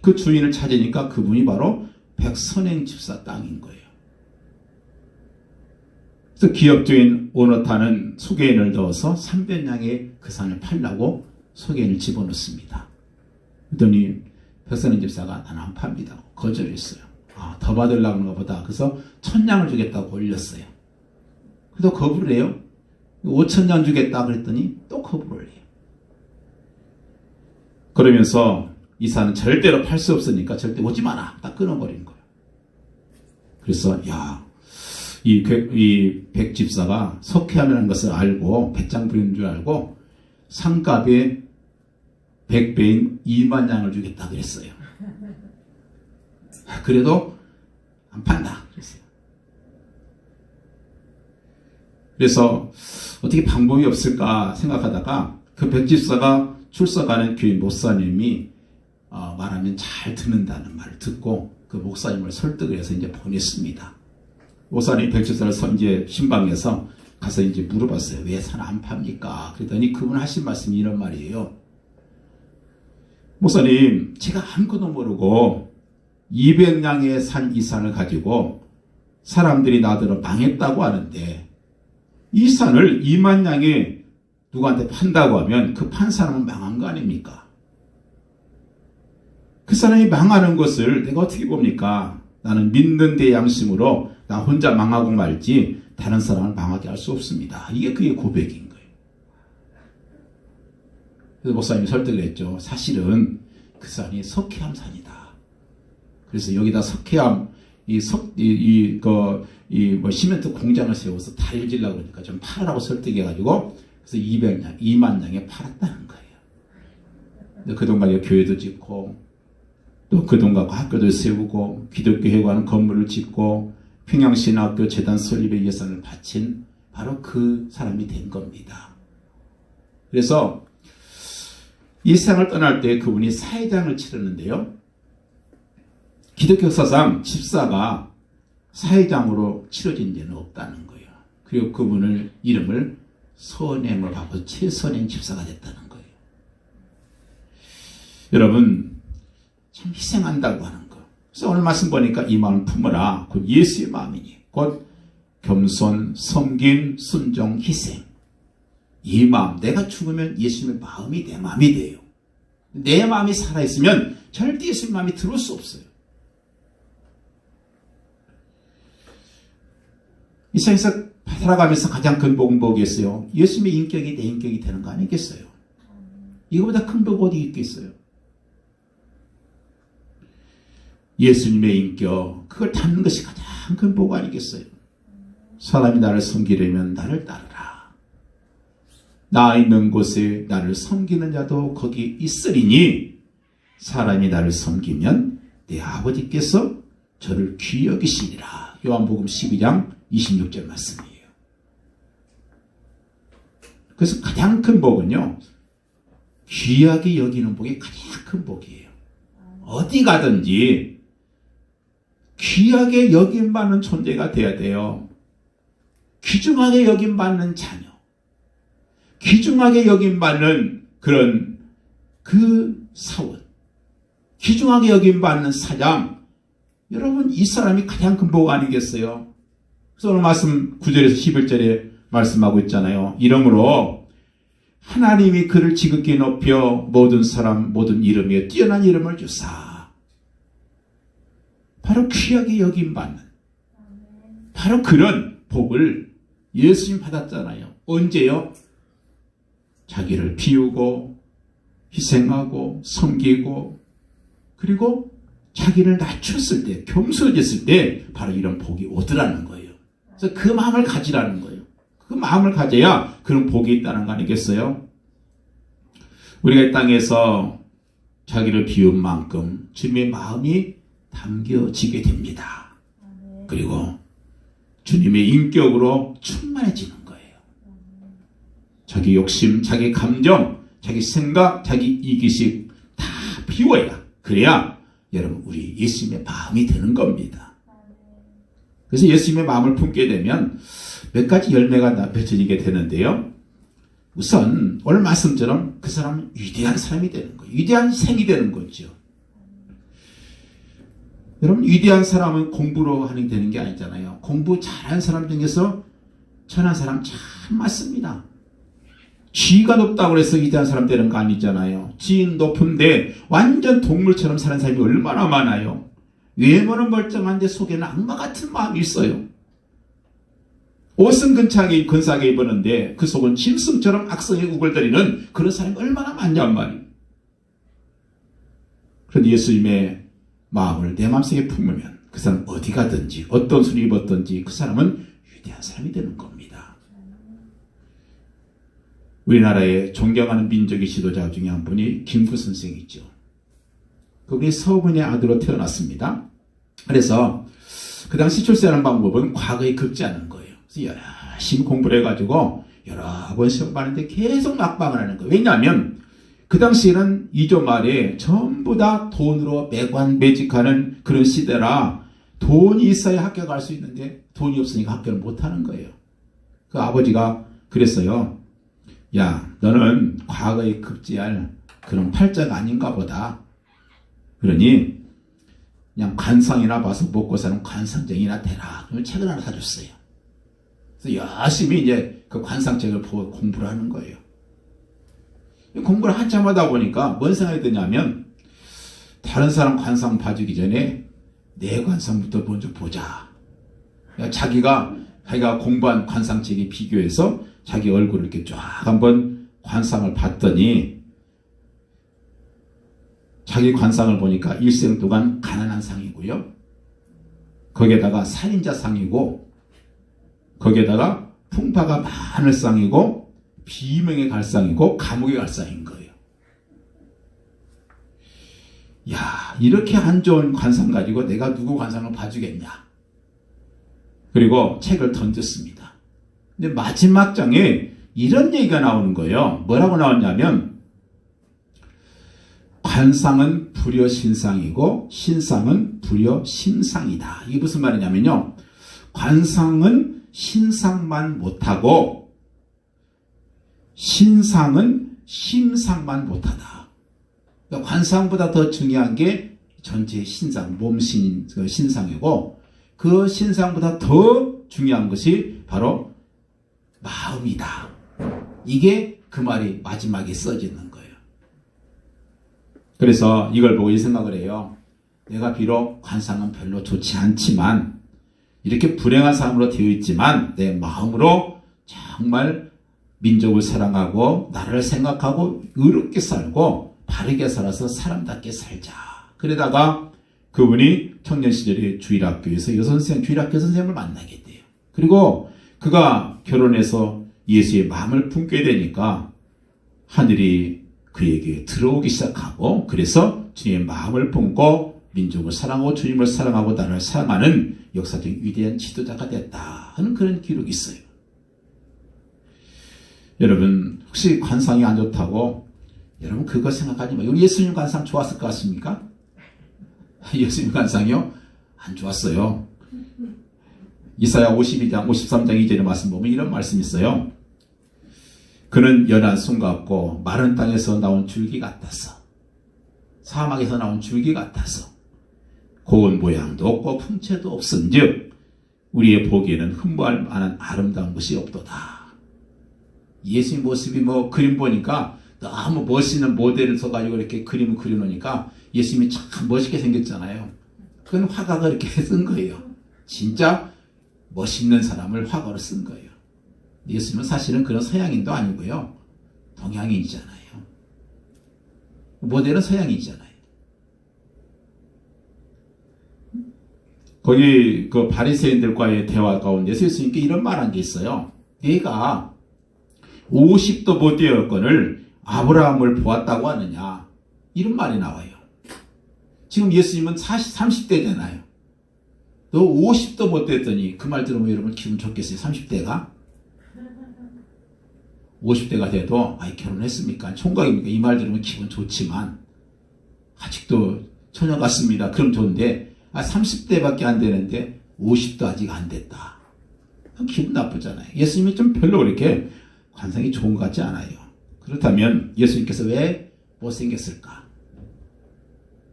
그 주인을 찾으니까 그분이 바로 백선행 집사 땅인 거예요. 그래서 기업주인 오너타는 소개인을 넣어서 300냥에 그 산을 팔라고 소개인을 집어넣습니다. 그랬더니 백선인 집사가 나는 안 팝니다. 거절했어요. 더 받으려고 하는 것보다. 그래서 1000냥을 주겠다고 올렸어요. 그래도 거부를 해요. 5000냥 주겠다 그랬더니 또 거부를 해요. 그러면서 이 산은 절대로 팔 수 없으니까 절대 오지 마라. 딱 끊어버린 거예요. 그래서 이 백집사가 석회암이라는 것을 알고 배짱 부리는 줄 알고 상값의 100배인 20,000냥을 주겠다 그랬어요. 그래도 안 판다 그랬어요. 그래서 어떻게 방법이 없을까 생각하다가 그 백집사가 출석하는 교회 목사님이 말하면 잘 듣는다는 말을 듣고 그 목사님을 설득을 해서 이제 보냈습니다. 목사님 백집사를 이제 신방에서 가서 이제 물어봤어요. 왜 산 안 팝니까? 그랬더니 그분 하신 말씀이 이런 말이에요. 목사님, 제가 아무것도 모르고 200냥의 산 이 산을 가지고 사람들이 나더러 망했다고 하는데 이 산을 20,000냥에 누구한테 판다고 하면 그 판 사람은 망한 거 아닙니까? 그 사람이 망하는 것을 내가 어떻게 봅니까? 나는 믿는 데 양심으로 나 혼자 망하고 말지 다른 사람을 망하게 할 수 없습니다. 이게 그의 고백인 거예요. 그래서 목사님이 설득을 했죠. 사실은 그 산이 석회암 산이다. 그래서 여기다 석회암 시멘트 공장을 세워서 다리를 질라고 그러니까 좀 팔으라고 설득해가지고 그래서 200냥, 20,000냥에 팔았다는 거예요. 그 돈 가지고 교회도 짓고 또 그 돈 갖고 학교도 세우고 기독교 회관 건물을 짓고 평양신학교 재단 설립의 예산을 바친 바로 그 사람이 된 겁니다. 그래서 이 세상을 떠날 때 그분이 사회장을 치르는데요. 기독교 역사상 집사가 사회장으로 치러진 데는 없다는 거예요. 그리고 그분을 이름을 선행을 하고 최선행 집사가 됐다는 거예요. 여러분 참 희생한다고 하는 거. 그래서 오늘 말씀 보니까 이 마음 품어라. 곧 예수의 마음이니 곧 겸손, 섬김, 순종, 희생. 이 마음, 내가 죽으면 예수님의 마음이 내 마음이 돼요. 내 마음이 살아있으면 절대 예수님의 마음이 들어올 수 없어요. 이 세상에서 살아가면서 가장 큰 복은 뭐겠어요? 예수님의 인격이 내 인격이 되는 거 아니겠어요? 이거보다 큰 복 어디 있겠어요? 예수님의 인격, 그걸 담는 것이 가장 큰 복 아니겠어요? 사람이 나를 섬기려면 나를 따르라. 나 있는 곳에 나를 섬기는 자도 거기 있으리니 사람이 나를 섬기면 내 아버지께서 저를 귀히 여기시리라. 요한복음 12장 26절 말씀이에요. 그래서 가장 큰 복은요, 귀하게 여기는 복이 가장 큰 복이에요. 어디 가든지 귀하게 여김받는 존재가 돼야 돼요. 귀중하게 여김받는 자녀, 귀중하게 여김받는 그런 그 사원, 귀중하게 여김받는 사장. 여러분, 이 사람이 가장 큰 복 아니겠어요? 그래서 오늘 말씀 9절에서 11절에 말씀하고 있잖아요. 이러므로 하나님이 그를 지극히 높여 모든 사람 모든 이름에 뛰어난 이름을 주사. 바로 귀하게 여김받는 바로 그런 복을 예수님 받았잖아요. 언제요? 자기를 비우고 희생하고 섬기고 그리고 자기를 낮췄을 때, 겸손해졌을 때 바로 이런 복이 오더라는 거예요. 그래서 그 마음을 가지라는 거예요. 그 마음을 가져야 그런 복이 있다는 거 아니겠어요? 우리가 이 땅에서 자기를 비운 만큼 주님의 마음이 담겨지게 됩니다. 그리고 주님의 인격으로 충만해지는 거예요. 자기 욕심, 자기 감정, 자기 생각, 자기 이기식 다 비워야, 그래야 여러분 우리 예수님의 마음이 되는 겁니다. 그래서 예수님의 마음을 품게 되면 몇 가지 열매가 맺어지게 되는데요. 우선 오늘 말씀처럼 그 사람은 위대한 사람이 되는 거예요. 위대한 생이 되는 거죠. 여러분, 위대한 사람은 공부로 하는 되는 게 아니잖아요. 공부 잘하는 사람 중에서 천한 사람 참 많습니다. 지위가 높다고 해서 위대한 사람 되는 거 아니잖아요. 지위는 높은데 완전 동물처럼 사는 사람이 얼마나 많아요. 외모는 멀쩡한데 속에는 악마 같은 마음이 있어요. 옷은 근사하게 입었는데 그 속은 짐승처럼 악성에 우글거리는 그런 사람이 얼마나 많냔 말이에요. 그런데 예수님의 마음을 내 마음속에 품으면 그 사람 어디 가든지 어떤 옷을 입었든지 그 사람은 위대한 사람이 되는 겁니다. 우리나라의 존경하는 민족의 지도자 중에 한 분이 김구 선생이죠. 그분이 서문의 아들로 태어났습니다. 그래서 그 당시 출세하는 방법은 과거에 급제하는 거예요. 그래서 열심히 공부를 해가지고 여러 번 시험 봤는데 계속 낙방을 하는 거예요. 왜냐하면 그 당시에는 2조 말에 전부 다 돈으로 매관매직하는 그런 시대라 돈이 있어야 학교 갈 수 있는데 돈이 없으니까 학교를 못하는 거예요. 그 아버지가 그랬어요. 야, 너는 과거에 급제할 그런 팔자가 아닌가 보다. 그러니 그냥 관상이나 봐서 먹고 사는 관상쟁이나 되라. 그러면 책을 하나 사줬어요. 그래서 열심히 이제 그 관상책을 보고 공부를 하는 거예요. 공부를 한참 하다 보니까 뭔 생각이 드냐면 다른 사람 관상 봐주기 전에 내 관상부터 먼저 보자. 자기가 공부한 관상책에 비교해서 자기 얼굴을 이렇게 쫙 한번 관상을 봤더니 자기 관상을 보니까 일생 동안 가난한 상이고요. 거기에다가 살인자 상이고 거기에다가 풍파가 많을 상이고 비명의 갈 상이고 감옥에 갈 상인 거예요. 야, 이렇게 안 좋은 관상 가지고 내가 누구 관상을 봐주겠냐. 그리고 책을 던졌습니다. 근데 마지막 장에 이런 얘기가 나오는 거예요. 뭐라고 나왔냐면 관상은 불여 신상이고 신상은 불여 심상이다. 이게 무슨 말이냐면요. 관상은 신상만 못하고 신상은 심상만 못하다. 그러니까 관상보다 더 중요한 게 전체 신상, 몸신 신상이고 그 신상보다 더 중요한 것이 바로 마음이다. 이게 그 말이 마지막에 써지는 거예요. 그래서 이걸 보고 이 생각을 해요. 내가 비록 관상은 별로 좋지 않지만 이렇게 불행한 사람으로 되어 있지만 내 마음으로 정말 민족을 사랑하고 나라를 생각하고 의롭게 살고 바르게 살아서 사람답게 살자. 그러다가 그분이 청년 시절에 주일학교에서 여선생 주일학교 선생님을 만나게 돼요. 그리고 그가 결혼해서 예수의 마음을 품게 되니까 하늘이 그에게 들어오기 시작하고 그래서 주님의 마음을 품고 민족을 사랑하고 주님을 사랑하고 나라를 사랑하는 역사적 위대한 지도자가 됐다 하는 그런 기록이 있어요. 여러분 혹시 관상이 안 좋다고 여러분 그거 생각하지 마요. 예수님 관상 좋았을 것 같습니까? 예수님 관상이요? 안 좋았어요. 이사야 52장 53장 2절의 말씀 보면 이런 말씀이 있어요. 그는 연한 손 같고 마른 땅에서 나온 줄기 같아서 사막에서 나온 줄기 같아서 고운 모양도 없고 풍채도 없은즉 우리의 보기에는 흠모할 만한 아름다운 것이 없도다. 예수님 모습이 그림 보니까 너무 멋있는 모델을 써가지고 이렇게 그림을 그려놓으니까 예수님이 참 멋있게 생겼잖아요. 그건 화가가 이렇게 쓴 거예요. 진짜 멋있는 사람을 화가로 쓴 거예요. 예수님은 사실은 그런 서양인도 아니고요. 동양인이잖아요. 모델은 서양인이잖아요. 거기 그 바리새인들과의 대화 가운데서 예수님께 이런 말한 게 있어요. 네가 50도 못 되었거늘 아브라함을 보았다고 하느냐. 이런 말이 나와요. 지금 예수님은 30대잖아요. 너 50도 못 됐더니 그 말 들으면 여러분 기분 좋겠어요? 30대가? 50대가 돼도 결혼했습니까? 총각입니까? 이 말 들으면 기분 좋지만 아직도 처녀 같습니다. 그럼 좋은데 30대밖에 안 되는데 50도 아직 안 됐다. 기분 나쁘잖아요. 예수님이 좀 별로 그렇게 관상이 좋은 것 같지 않아요. 그렇다면 예수님께서 왜 못생겼을까?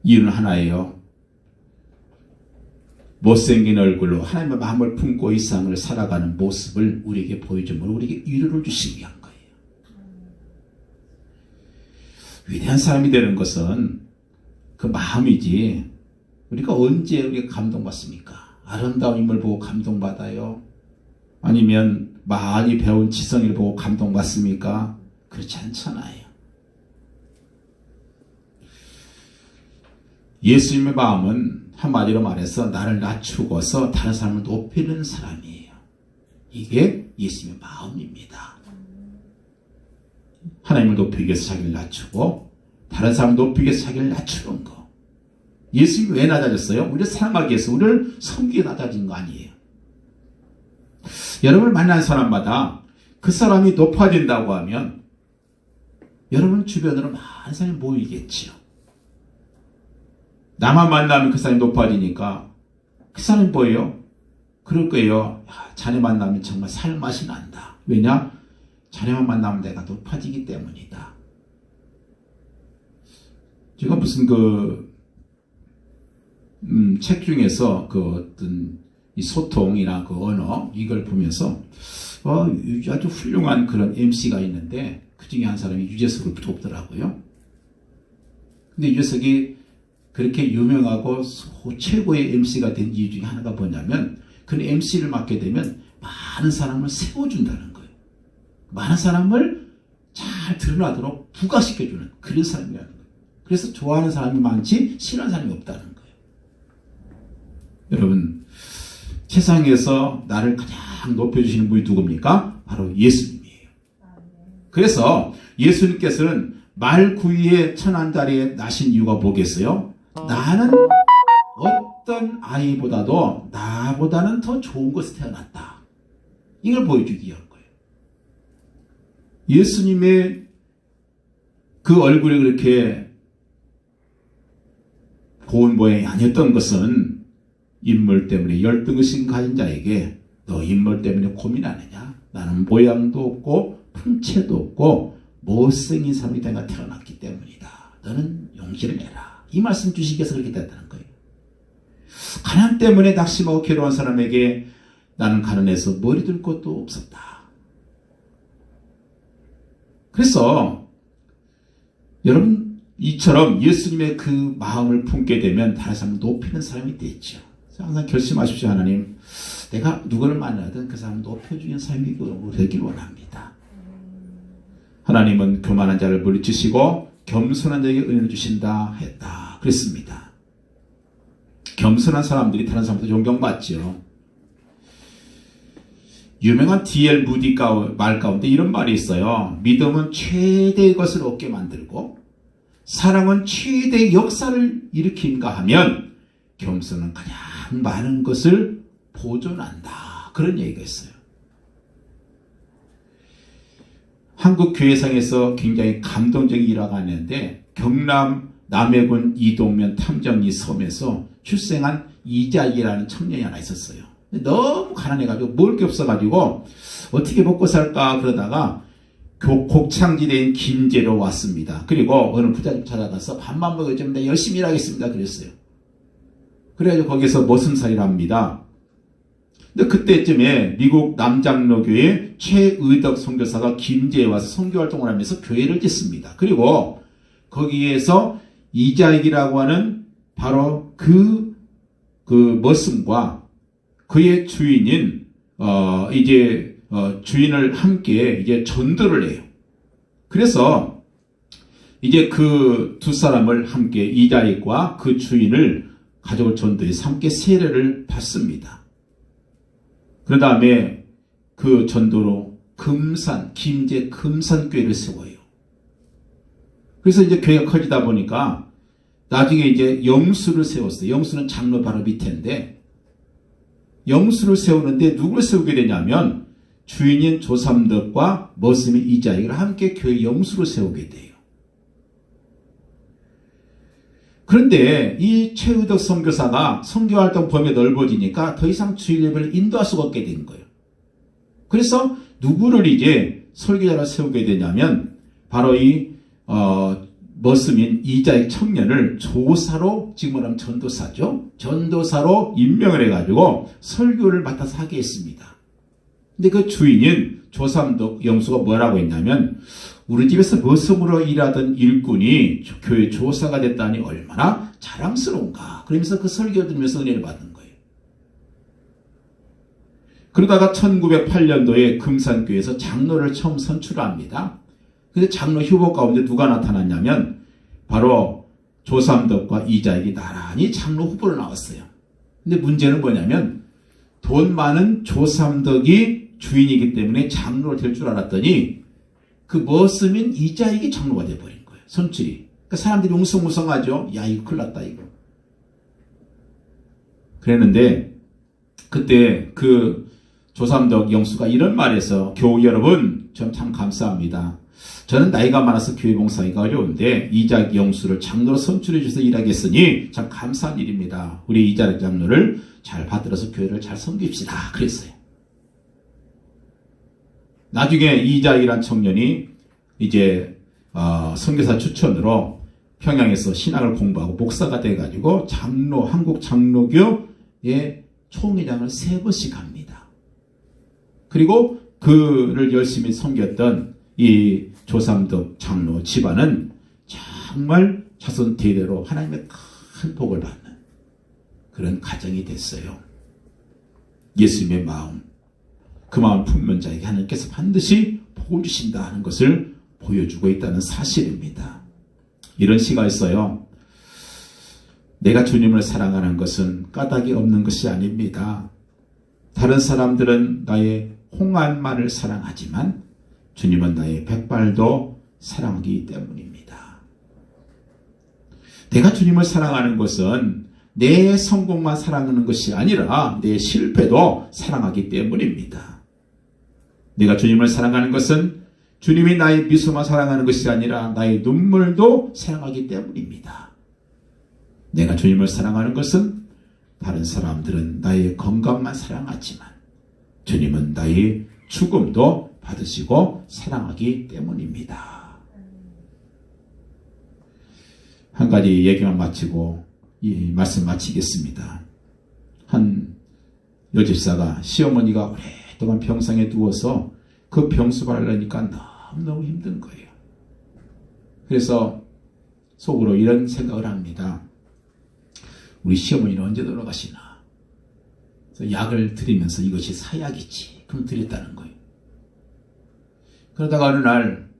이유는 하나예요. 못생긴 얼굴로 하나님의 마음을 품고 이 세상을 살아가는 모습을 우리에게 보여줌으로 우리에게 위로를 주시기 위한 거예요. 위대한 사람이 되는 것은 그 마음이지 우리가 언제 우리가 감동받습니까? 아름다운 인물 보고 감동받아요? 아니면 많이 배운 지성을 보고 감동받습니까? 그렇지 않잖아요. 예수님의 마음은 한마디로 말해서 나를 낮추고서 다른 사람을 높이는 사람이에요. 이게 예수님의 마음입니다. 하나님을 높이기 위해서 자기를 낮추고 다른 사람을 높이기 위해서 자기를 낮추는 거. 예수님이 왜 낮아졌어요? 우리를 사랑하기 위해서, 우리를 섬기기 위해 낮아진 거 아니에요. 여러분을 만난 사람마다 그 사람이 높아진다고 하면 여러분 주변으로 많은 사람이 모이겠지요. 나만 만나면 그 사람이 높아지니까 그 사람이 뭐예요? 그럴 거예요. 야, 자네 만나면 정말 살맛이 난다. 왜냐? 자네만 만나면 내가 높아지기 때문이다. 제가 무슨 책 중에서 그 어떤 이 소통이나 그 언어 이걸 보면서 아주 훌륭한 그런 MC가 있는데 그 중에 한 사람이 유재석을 뽑더라고요. 근데 유재석이 그렇게 유명하고 최고의 MC가 된 이유 중에 하나가 뭐냐면 그는 MC를 맡게 되면 많은 사람을 세워준다는 거예요. 많은 사람을 잘 드러나도록 부각시켜주는 그런 사람이라는 거예요. 그래서 좋아하는 사람이 많지 싫어하는 사람이 없다는 거예요. 여러분, 세상에서 나를 가장 높여주시는 분이 누굽니까? 바로 예수님이에요. 그래서 예수님께서는 말구이의 천안자리에 나신 이유가 뭐겠어요? 나는 어떤 아이보다도 나보다는 더 좋은 것에 태어났다. 이걸 보여주기 위한 거예요. 예수님의 그 얼굴이 그렇게 고운 모양이 아니었던 것은 인물 때문에 열등의식 가진 자에게 너 인물 때문에 고민하느냐? 나는 모양도 없고 풍채도 없고 못생긴 사람이 내가 태어났기 때문이다. 너는 용기를 내라. 이 말씀 주시기 위해서 그렇게 됐다는 거예요. 가난 때문에 낙심하고 괴로운 사람에게 나는 가난해서 머리 둘 것도 없었다. 그래서 여러분 이처럼 예수님의 그 마음을 품게 되면 다른 사람을 높이는 사람이 되죠. 항상 결심하십시오. 하나님, 내가 누구를 만나든 그 사람을 높여주는 삶이 되길 원합니다. 하나님은 교만한 자를 물리치시고 겸손한 자에게 은혜를 주신다 했다. 그랬습니다. 겸손한 사람들이 다른 사람부터 존경받죠. 유명한 D.L. 무디 말 가운데 이런 말이 있어요. 믿음은 최대의 것을 얻게 만들고 사랑은 최대의 역사를 일으킨가 하면 겸손은 가장 많은 것을 보존한다. 그런 얘기가 있어요. 한국 교회상에서 굉장히 감동적인 일화가 있는데 경남 남해군 이동면 탐정리 섬에서 출생한 이자기라는 청년이 하나 있었어요. 너무 가난해가지고 먹을 게 없어가지고 어떻게 먹고 살까 그러다가 곡창지대인 김제로 왔습니다. 그리고 어느 부잣집 찾아가서 밥만 먹어주면 내가 열심히 일하겠습니다. 그랬어요. 그래가지고 거기서 머슴살이를 합니다. 근데 그때쯤에 미국 남장로교회 최의덕 선교사가 김제에 와서 선교활동을 하면서 교회를 짓습니다. 그리고 거기에서 이자익이라고 하는 바로 그 머슴과 그의 주인인 주인을 함께 이제 전도를 해요. 그래서 이제 그 두 사람을 함께 이자익과 그 주인을 가족을 전도해서 함께 세례를 받습니다. 그 다음에 그 전도로 김제 금산교회를 세워요. 그래서 이제 교회가 커지다 보니까 나중에 이제 영수를 세웠어요. 영수는 장로 바로 밑인데 영수를 세우는데 누구를 세우게 되냐면 주인인 조삼덕과 머슴인 이자익을 함께 교회 영수를 세우게 돼요. 그런데 이 최의덕 선교사가 선교활동 범위가 넓어지니까 더 이상 주일예배를 인도할 수가 없게 된 거예요. 그래서 누구를 이제 설교자로 세우게 되냐면 바로 이 머슴인 이자익 청년을 조사로, 지금 말하면 전도사죠. 전도사로 임명을 해가지고 설교를 맡아서 하게 했습니다. 근데 그 주인인 조삼덕 영수가 뭐라고 했냐면, 우리 집에서 머슴으로 일하던 일꾼이 교회 조사가 됐다니 얼마나 자랑스러운가. 그러면서 그 설교 들으면서 은혜를 받는 거예요. 그러다가 1908년도에 금산교회에서 장로를 처음 선출합니다. 근데 장로 후보 가운데 누가 나타났냐면 바로 조삼덕과 이자익이 나란히 장로 후보로 나왔어요. 근데 문제는 뭐냐면 돈 많은 조삼덕이 주인이기 때문에 장로가 될 줄 알았더니 그 머슴인 이자익이 장로가 돼버린 거예요. 선출이. 그러니까 사람들이 웅성웅성하죠. 야, 이거 큰일 났다 이거. 그랬는데 그때 그 조삼덕 영수가 이런 말에서, 교우 여러분 전 참 감사합니다. 저는 나이가 많아서 교회 봉사하기가 어려운데 이자익 영수를 장로로 선출해 주셔서 일하겠으니 참 감사한 일입니다. 우리 이자익 장로를 잘 받들어서 교회를 잘 섬깁시다. 그랬어요. 나중에 이자익이란 청년이 이제 선교사 추천으로 평양에서 신학을 공부하고 목사가 돼가지고 장로, 한국 장로교의 총회장을 3번씩 합니다. 그리고 그를 열심히 섬겼던 이 조삼덕 장로 집안은 정말 자손 대대로 하나님의 큰 복을 받는 그런 가정이 됐어요. 예수님의 마음, 그 마음 품는 자에게 하나님께서 반드시 복을 주신다 하는 것을 보여주고 있다는 사실입니다. 이런 시가 있어요. 내가 주님을 사랑하는 것은 까닭이 없는 것이 아닙니다. 다른 사람들은 나의 홍알만을 사랑하지만 주님은 나의 백발도 사랑하기 때문입니다. 내가 주님을 사랑하는 것은 내 성공만 사랑하는 것이 아니라 내 실패도 사랑하기 때문입니다. 내가 주님을 사랑하는 것은 주님이 나의 미소만 사랑하는 것이 아니라 나의 눈물도 사랑하기 때문입니다. 내가 주님을 사랑하는 것은 다른 사람들은 나의 건강만 사랑하지만 주님은 나의 죽음도 받으시고 사랑하기 때문입니다. 한 가지 얘기만 마치고 이 말씀 마치겠습니다. 한 여집사가 시어머니가 오랫동안 병상에 누워서 그 병수발을 하려니까 너무너무 힘든 거예요. 그래서 속으로 이런 생각을 합니다. 우리 시어머니는 언제 돌아가시나? 그래서 약을 드리면서 이것이 사약이지. 그럼 드렸다는 거예요. 그러다가 어느 날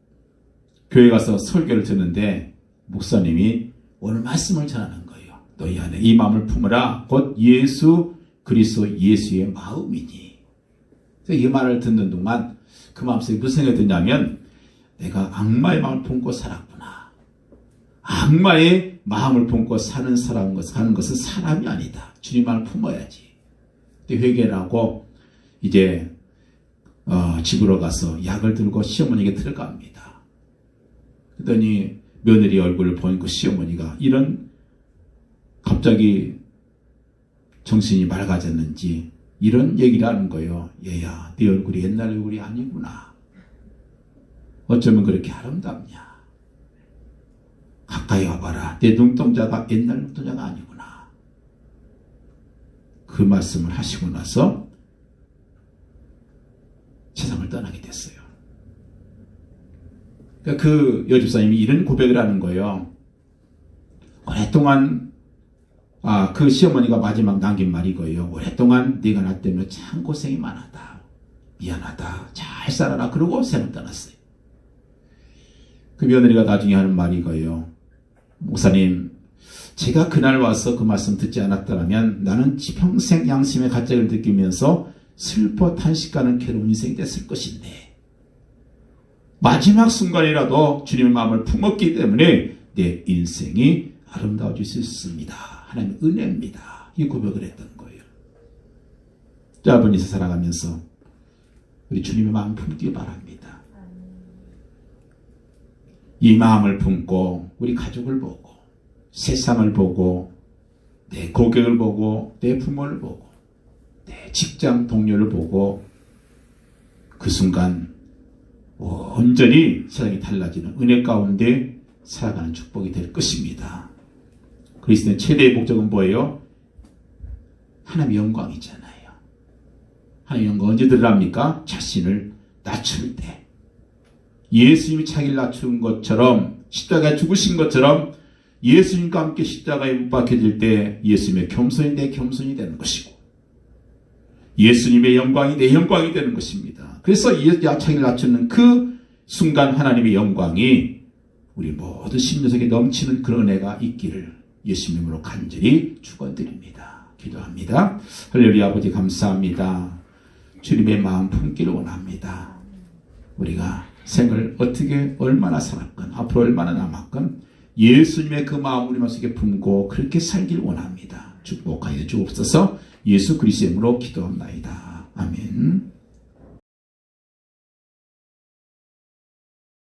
교회 가서 설교를 듣는데 목사님이 오늘 말씀을 전하는 거예요. 너희 안에 이 마음을 품으라. 곧 예수 그리스도 예수의 마음이니. 그래서 이 말을 듣는 동안 그 마음속에 무슨 생각이 드냐면 내가 악마의 마음을 품고 살았구나. 악마의 마음을 품고 사는 것은 사람이 아니다. 주님 마음을 품어야지. 회개를 하고 이제 집으로 가서 약을 들고 시어머니에게 들어갑니다. 그러더니 며느리 얼굴을 보니까 시어머니가 이런 갑자기 정신이 맑아졌는지 이런 얘기를 하는 거예요. 얘야, 네 얼굴이 옛날 얼굴이 아니구나. 어쩌면 그렇게 아름답냐. 가까이 와봐라. 내 눈동자가 옛날 눈동자가 아니구나. 그 말씀을 하시고 나서 세상을 떠나게 됐어요. 그러니까 그 여집사님이 이런 고백을 하는 거예요. 오랫동안 그 시어머니가 마지막 남긴 말이 이거예요. 오랫동안 네가 나 때문에 참 고생이 많았다. 미안하다. 잘 살아라. 그러고 세상을 떠났어요. 그 며느리가 나중에 하는 말이 이거예요. 목사님, 제가 그날 와서 그 말씀 듣지 않았더라면 나는 평생 양심의 가책을 느끼면서 슬퍼 탄식하는 괴로운 인생이 됐을 것인데 마지막 순간이라도 주님의 마음을 품었기 때문에 내 인생이 아름다워질 수 있습니다. 하나님의 은혜입니다. 이 고백을 했던 거예요. 짧은 인생 살아가면서 우리 주님의 마음을 품기 바랍니다. 이 마음을 품고 우리 가족을 보고 세상을 보고 내 고객을 보고 내 부모를 보고 내 직장 동료를 보고 그 순간 온전히 세상이 달라지는 은혜 가운데 살아가는 축복이 될 것입니다. 그리스도의 최대의 목적은 뭐예요? 하나님의 영광이잖아요. 하나님의 영광 언제 드러납니까? 자신을 낮출 때. 예수님이 자기를 낮춘 것처럼, 십자가에 죽으신 것처럼 예수님과 함께 십자가에 못 박혀질 때 예수님의 겸손이 내 겸손이 되는 것이고, 예수님의 영광이 내 영광이 되는 것입니다. 그래서 자기를 낮추는 그 순간 하나님의 영광이 우리 모든 심령 속에 넘치는 그런 은혜가 있기를 예수님 이름으로 간절히 축원드립니다. 기도합니다. 할렐루야. 아버지 감사합니다. 주님의 마음 품기를 원합니다. 우리가 생을 어떻게 얼마나 살았건 앞으로 얼마나 남았건 예수님의 그 마음 우리 마음속에 품고 그렇게 살길 원합니다. 축복하여 주옵소서. 예수 그리스도의 이름으로 기도합니다. 아멘.